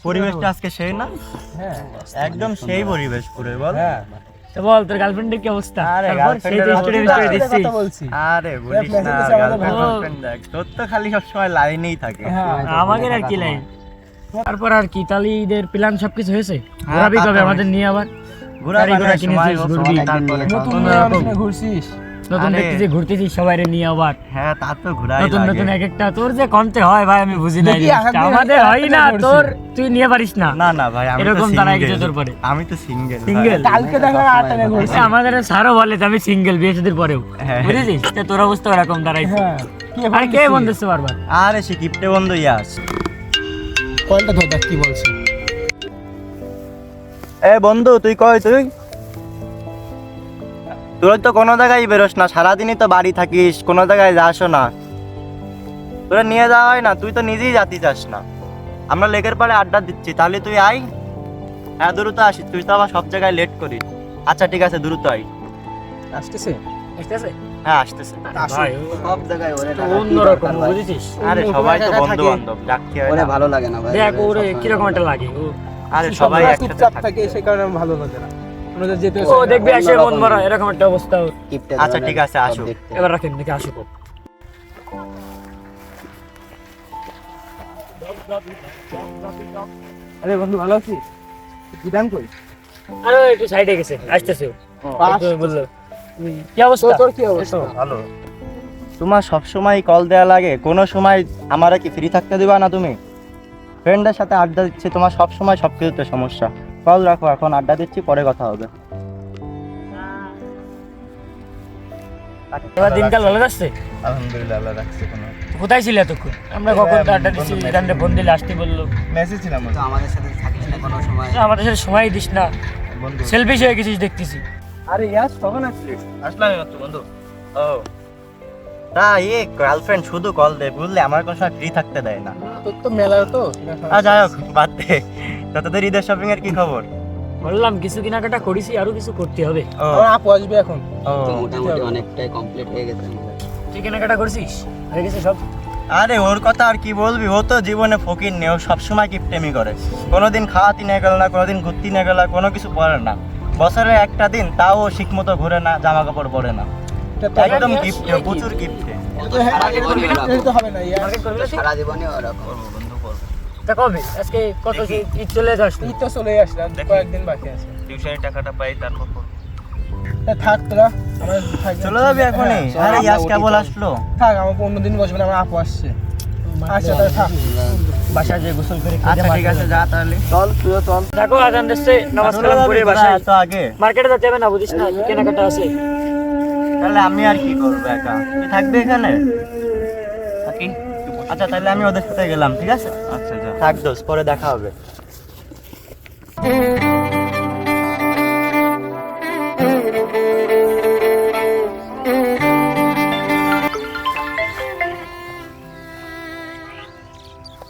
পরিবেশটা আজকে সেই না? হ্যাঁ একদম সেই পরিবেশ পুরো। বল তো বল তোর গার্লফ্রেন্ডের কি অবস্থা? আরে আরে বলিস না, গার্লফ্রেন্ড দেখ তোর তো খালি সবসময় লাইনেই থাকে। আমাদের আর কি লাইন। তারপর আর কি তাহলে ঈদের প্ল্যান সবকিছু হয়েছে? ঘোরাবি কবে আমাদের নিয়ে আবার? গাড়ি ঘোড়া কিনেছিস, ঘুরবি? ঘুরছিস নতুন দেখতেছি ঘুরতেছিস সবাই নিয়ে আবার। হ্যাঁ তা তো ঘোরাই নতুন লাগে। নতুন এক একটা তোর যে কমতে হয় ভাই আমি বুঝি না। আমাদের হয় না, তোর তুই নিয়ে পারিস না। না না ভাই, আমি তো এরকম দাঁড়াই গেছে single। তোর পরে। আমি তো সিঙ্গেল। সিঙ্গেল? কালকে দেখো 8 টাকা ঘুরছি। আমাদের স্যারও বলে যে আমি সিঙ্গেল বিয়ে শাদীর পরেও। হ্যাঁ। বুঝেছিস? তা তোর অবস্থা এরকম দাঁড়াইছে। হ্যাঁ আর কে বলতেছে বারবার? আরে সে কিপটে বন্ধু ইয়াস। কলটা ধর দেখ কি বলছে। এ বন্ধু তুই কই তুই তো কোনো জায়গায় বেরোস না, সারাদিনই তো বাড়ি থাকিস, কোনো জায়গায় যাসও না। তোরা নিয়ে যাওয়া হয় না, তুই তো নিজেই যাতে চাস না। আমরা লেকের পাড়ে আড্ডা দিচ্ছি, তাহলে তুই আই। হ্যাঁ দ্রুত আসিস, তুই তো আবার সব জায়গায় লেট করিস। আচ্ছা ঠিক আছে দ্রুত আই। আসতেছে আসতেছে? হ্যাঁ আসতেছে। ভাই সব জায়গায় ওরে তো অন্যরকম বুঝেছিস? আরে সবাই তো বন্ধু বান্ধব, ডাকতে হয় ওরে না। ভালো লাগে না ভাই। দেখ ওরে কিরকম একটা লাগে ও। আরে সবাই একসাথে চুপচাপ থাকে। থাকে সেই কারণে ভালো লাগে না। ওনাদের যেতে ও দেখবি আসে মন মরা এরকম একটা অবস্থা ওর। কিপটে আচ্ছা ধরনের ঠিক আছে, সব আসো। দেখতে। এবার রাখেন দেখে আসুক ও। আরে বন্ধু ভালো আছিস? বিধান কই? আরে একটু সাইডে গেছে, আসতেছে ও। একটু বললো কি অবস্থা? তোর কি অবস্থা? ভালো। তোমার সব সময় কল দেয়া লাগে, কোনো সময় আমারে কি ফ্রি থাকতে দিবা না তুমি? ফ্রেন্ডের সাথে আড্ডা দিচ্ছি, তোমার সব সময় সব কিছুতে সমস্যা। কল রাখো, এখন আড্ডা দিচ্ছি, পরে কথা হবে। এবার দিনকাল ভালো যাচ্ছে? আলহামদুলিল্লাহ, আল্লাহ রাখছে। কোনো কোথায় ছিলে এতক্ষণ? আমরা কখন তো আড্ডা দিচ্ছি, এখানে ফোন দিলে আসতে বললো। মেসেজ ছিলাম তো আমাদের সাথে থাকিস না কোনো সময়। আমাদের সাথে সময় দিস না, বন্ধু। সেলফিশ হয়ে গেছিস দেখতেছি। আরে ইয়াস কখন আসলি? আসলাম মাত্র বন্ধু। ও তা গার্লফ্রেন্ড শুধু কল দেয়, বুঝলে আমার কোনো সময় ফ্রি থাকতে দেয় না। তোর তো মেলা তো। যাই হোক বাদ দে। তা তোদের ঈদের শপিং এর কি খবর? বললাম কিছু কেনাকাটা করেছি, আরো কিছু করতে হবে। ও আমার আপু আসবে এখন। ও তো মোটামুটি অনেকটাই কমপ্লিট হয়ে গেছে আমাদের। তুই কেনাকাটা করছিস? হয়ে গেছে সব? আরে ওর কথা আর কি বলবি, ও তো জীবনে ফকির নেই, ও সবসময় কিপটেমি করে। কোনোদিন খাওয়াতে নিয়ে গেল না, কোনোদিন ঘুরতে নিয়ে গেল, কোনো কিছু পরে না। বছরে একটা দিন তাও ও ঠিক মতো ঘুরে না, জামা কাপড় পরে না। একদম কিপটে, প্রচুর কিপটে। সারা জীবনই ওরকম। হবে না ইয়াস। মার্কেট করবি না তুই? সারা জীবনই ওরকম। তা কবে? আজকে কত ঈদ চলে যাচ্ছে? এই তো চলে আসলাম, কয়েকদিন বাকি আছে। টিউশনের টাকাটা পাই তারপর তা থাক তোরা, আমরা চলে যাবি এখনই? আরে ইয়াস কেবল আসলো। থাক, আমাকে অন্যদিন বসবে না, আমার আপু আসছে। আচ্ছা তাহলে থাক। বাসায় যে গোসল করে আচ্ছা ঠিক আছে, যা তাহলে। চল তুইও চল। দেখো আজান দিচ্ছে, নামাজ চলে কালাম যাবি পড়ে তোরা বাসায়। এত আগে? মার্কেটে যেতে হবে না বুঝিস না, কেনাকাটা আছে। তাহলে আমি আর কি করবো একা? তুই থাকবি এখানে? থাকি। আচ্ছা তাহলে আমি ওদের সাথে গেলাম, ঠিক আছে? আচ্ছা যা। থাক দোস্ত, পরে দেখা হবে।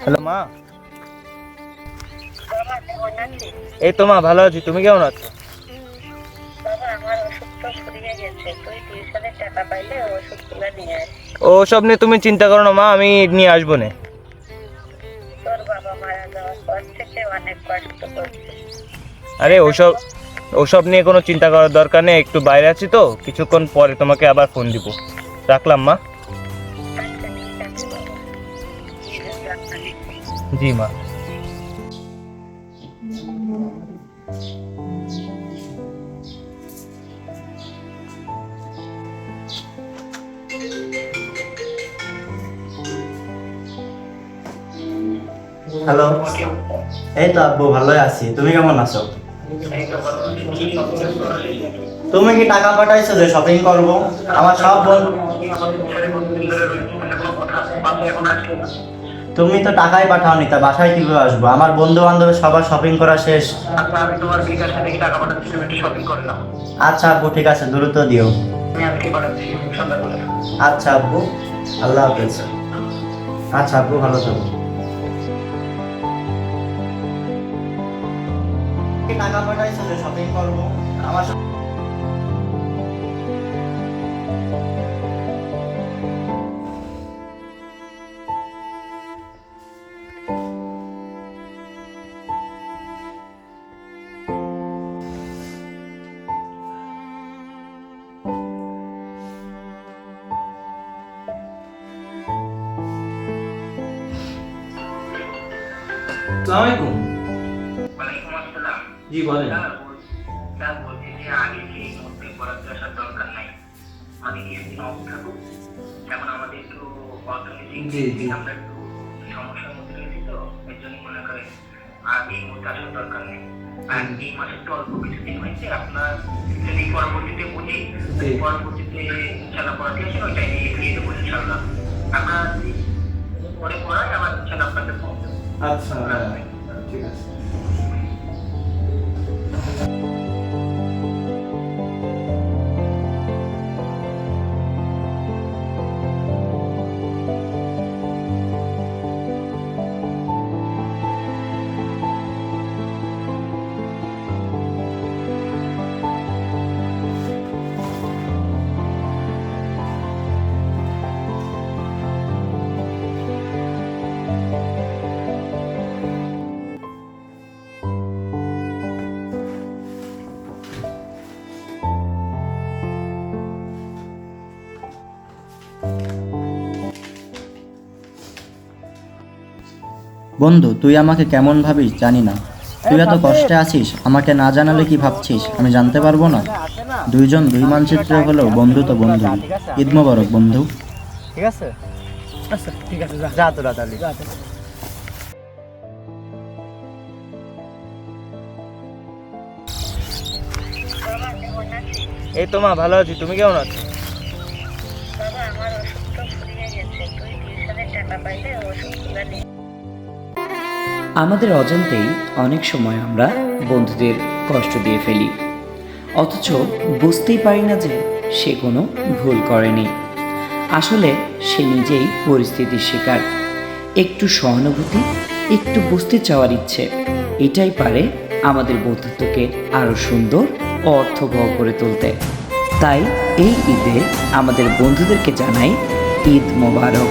হ্যালো মা। এই তো মা ভালো আছি, তুমি কেমন আছো? বাবা আমার ওষুধটা ফুরিয়ে গেছে, তুই টিউশনের টাকা পাইলে ওষুধগুলো নিয়ে আয়। ও সব নিয়ে তুমি চিন্তা করো না মা, আমি নিয়ে আসবো না। তোর বাবা মারা যাওয়ার পর থেকে অনেক কষ্ট করছে। আরে ওসব নিয়ে কোনো চিন্তা করার দরকার নেই, একটু বাইরে আছি তো, কিছুক্ষণ পরে তোমাকে আবার ফোন দিব। রাখলাম মা। আচ্ছা ঠিক আছে বাবা, ঈদের রাখতে। জি মা। হ্যালো। এই তো আব্বু ভালোই আছি, তুমি কেমন আছো? তুমি কি টাকা পাঠাইছো যে শপিং করব? আমার সব তুমি তো টাকাই পাঠাওনি, তা বাসায় কিভাবে আসবো? আমার বন্ধু বান্ধবের সবার শপিং করা শেষ। আমি তোমার বিকাশে দেখি টাকা পাঠাচ্ছি, তুমি একটু শপিং করে নাও। আচ্ছা আব্বু ঠিক আছে, দ্রুত দিও। আমি আজকে পাঠাচ্ছি সন্ধ্যাবেলা। আচ্ছা আব্বু, আল্লাহ হাফেজ। আচ্ছা আব্বু ভালো থাকো। টাকা পাঠাইছো যে শপিং করব? আমার আসসালামু আলাইকুম। ওয়ালাইকুম আসসালাম। জি বলেন। স্যার বলছি যে আগে কি এই মুহূর্তে বরাদ্দ আসার দরকার নাই, মানে কিছুদিন অফ থাকুক। এখন আমাদের একটু অর্থনৈতিক জি, জি। আমরা একটু সমস্যার মধ্যে রয়েছি, তো এর জন্য মনে করেন আগে এই মুহূর্তে আসার দরকার নেই। আর এই মাসের তো অল্প কিছুদিন হয়েছে, আপনার যদি পরবর্তীতে বুঝি জি। পরবর্তীতে ইনশাল্লাহ পড়াতে আসেন ওইটাই দিয়ে দেবো ইনশাল্লাহ। আমরা যদি পরে পড়াই আবার ইনশাল্লাহ আপনাকে ফোন দেবো। আচ্ছা ঠিক আছে। বন্ধু, তুই আমাকে কেমন ভাবিস জানি না। তুই এত কষ্টে আছিস, আমাকে না জানালে কি ভাবছিস আমি জানতে পারবো না? দুইজন দুই মানচিত্রে হলেও বন্ধু তো বন্ধু। ঈদ মোবারক বন্ধু। ঠিক আছে। আচ্ছা ঠিক আছে, যা যা তোরা তাহলে। যা তো। বাবা কেমন আছিস? এই তো মা ভালো আছি, তুমি কেমন আছো? বাবা আমার ওষুধ তো ফুরিয়ে গেছে, তুই টিউশনের টাকা পাইলে ওষুধগুলো নিয়ে আমাদের অজান্তেই অনেক সময় আমরা বন্ধুদের কষ্ট দিয়ে ফেলি, অথচ বুঝতেই পারি না যে সে কোনো ভুল করেনি। আসলে সে নিজেই পরিস্থিতির শিকার। একটু সহানুভূতি, একটু বুঝতে চাওয়ার ইচ্ছে, এটাই পারে আমাদের বন্ধুত্বকে আরও সুন্দর ও অর্থবহ করে তুলতে। তাই এই ঈদে আমাদের বন্ধুদেরকে জানাই ঈদ মোবারক।